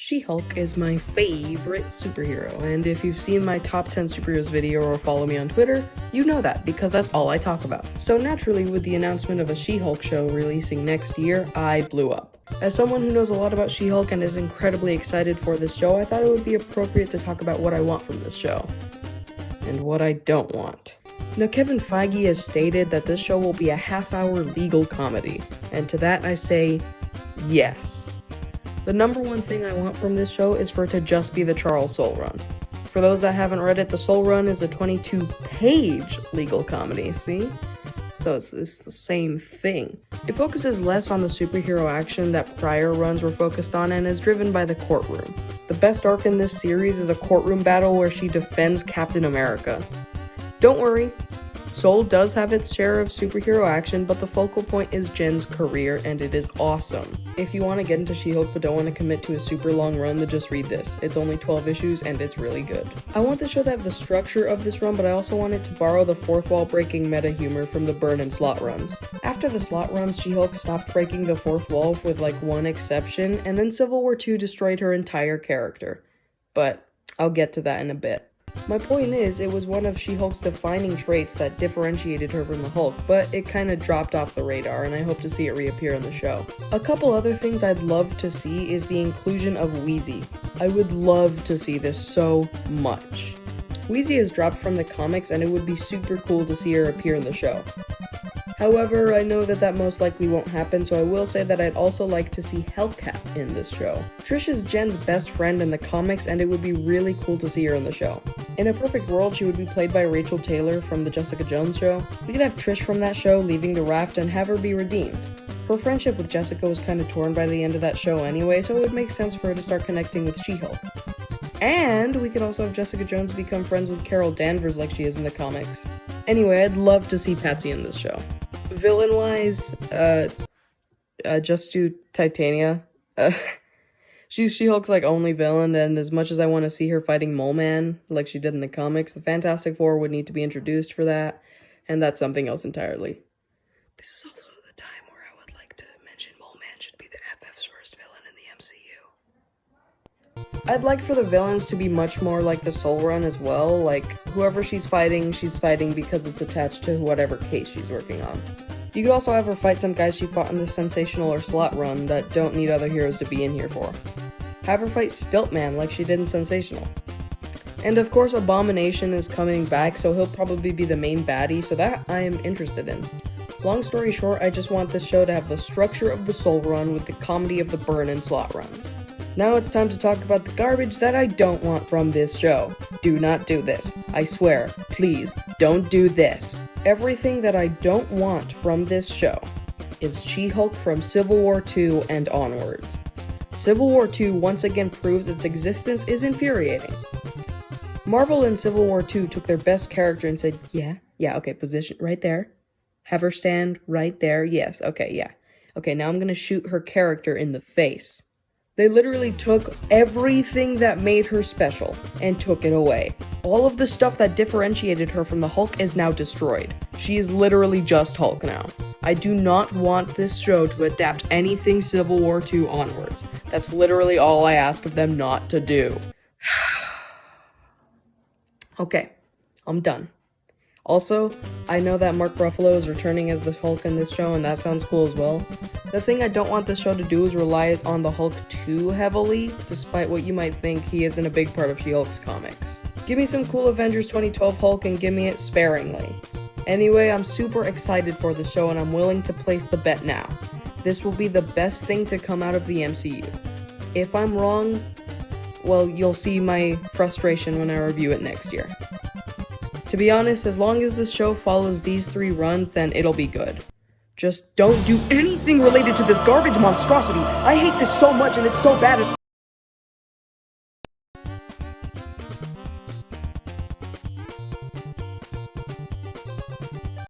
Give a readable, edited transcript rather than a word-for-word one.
She-Hulk is my favorite superhero, and if you've seen my top 10 superheroes video or follow me on Twitter, you know that, because that's all I talk about. So naturally, with the announcement of a She-Hulk show releasing next year, I blew up. As someone who knows a lot about She-Hulk and is incredibly excited for this show, I thought it would be appropriate to talk about what I want from this show. And what I don't want. Now, Kevin Feige has stated that this show will be a half-hour legal comedy, and to that I say, yes. The number one thing I want from this show is for it to just be the Charles Soule Run. For those that haven't read it, the Soule Run is a 22-page legal comedy, see? So it's the same thing. It focuses less on the superhero action that prior runs were focused on and is driven by the courtroom. The best arc in this series is a courtroom battle where she defends Captain America. Don't worry, Soule does have its share of superhero action, but the focal point is Jen's career, and it is awesome. If you want to get into She-Hulk but don't want to commit to a super long run, then just read this. It's only 12 issues, and it's really good. I want the show to have the structure of this run, but I also want it to borrow the fourth wall breaking meta humor from the Byrne and Slott runs. After the Slott runs, She-Hulk stopped breaking the fourth wall with like one exception, and then Civil War II destroyed her entire character. But I'll get to that in a bit. My point is, it was one of She-Hulk's defining traits that differentiated her from the Hulk, but it kinda dropped off the radar, and I hope to see it reappear in the show. A couple other things I'd love to see is the inclusion of Wheezie. I would love to see this so much. Wheezie has dropped from the comics, and it would be super cool to see her appear in the show. However, I know that most likely won't happen, so I will say that I'd also like to see Hellcat in this show. Trish is Jen's best friend in the comics, and it would be really cool to see her in the show. In a perfect world, she would be played by Rachel Taylor from the Jessica Jones show. We could have Trish from that show leaving the raft and have her be redeemed. Her friendship with Jessica was kind of torn by the end of that show anyway, so it would make sense for her to start connecting with She-Hulk. And we could also have Jessica Jones become friends with Carol Danvers like she is in the comics. Anyway, I'd love to see Patsy in this show. Villain-wise, just do Titania. She's She-Hulk's like only villain, and as much as I want to see her fighting Mole Man, like she did in the comics, the Fantastic Four would need to be introduced for that, and that's something else entirely. This is also the time where I would like to mention Mole Man should be the FF's first villain in the MCU. I'd like for the villains to be much more like the Soule Run as well, like whoever she's fighting because it's attached to whatever case she's working on. You could also have her fight some guys she fought in the Sensational or Slott run that don't need other heroes to be in here for. Have her fight Stiltman like she did in Sensational. And of course Abomination is coming back, so he'll probably be the main baddie, so that I am interested in. Long story short, I just want this show to have the structure of the Soule Run with the comedy of the Byrne and Slott run. Now it's time to talk about the garbage that I don't want from this show. Do not do this. I swear, please, don't do this. Everything that I don't want from this show is She-Hulk from Civil War II and onwards. Civil War II once again proves its existence is infuriating. Marvel in Civil War II took their best character and said, yeah, okay, position right there. Have her stand right there, yes, okay, yeah. Okay, now I'm gonna shoot her character in the face. They literally took everything that made her special and took it away. All of the stuff that differentiated her from the Hulk is now destroyed. She is literally just Hulk now. I do not want this show to adapt anything Civil War II onwards. That's literally all I ask of them not to do. Okay, I'm done. Also, I know that Mark Ruffalo is returning as the Hulk in this show, and that sounds cool as well. The thing I don't want this show to do is rely on the Hulk too heavily, despite what you might think, he isn't a big part of She-Hulk's comics. Give me some cool Avengers 2012 Hulk and give me it sparingly. Anyway, I'm super excited for the show and I'm willing to place the bet now. This will be the best thing to come out of the MCU. If I'm wrong, well, you'll see my frustration when I review it next year. To be honest, as long as this show follows these 3 runs, then it'll be good. Just don't do anything related to this garbage monstrosity. I hate this so much and it's so bad.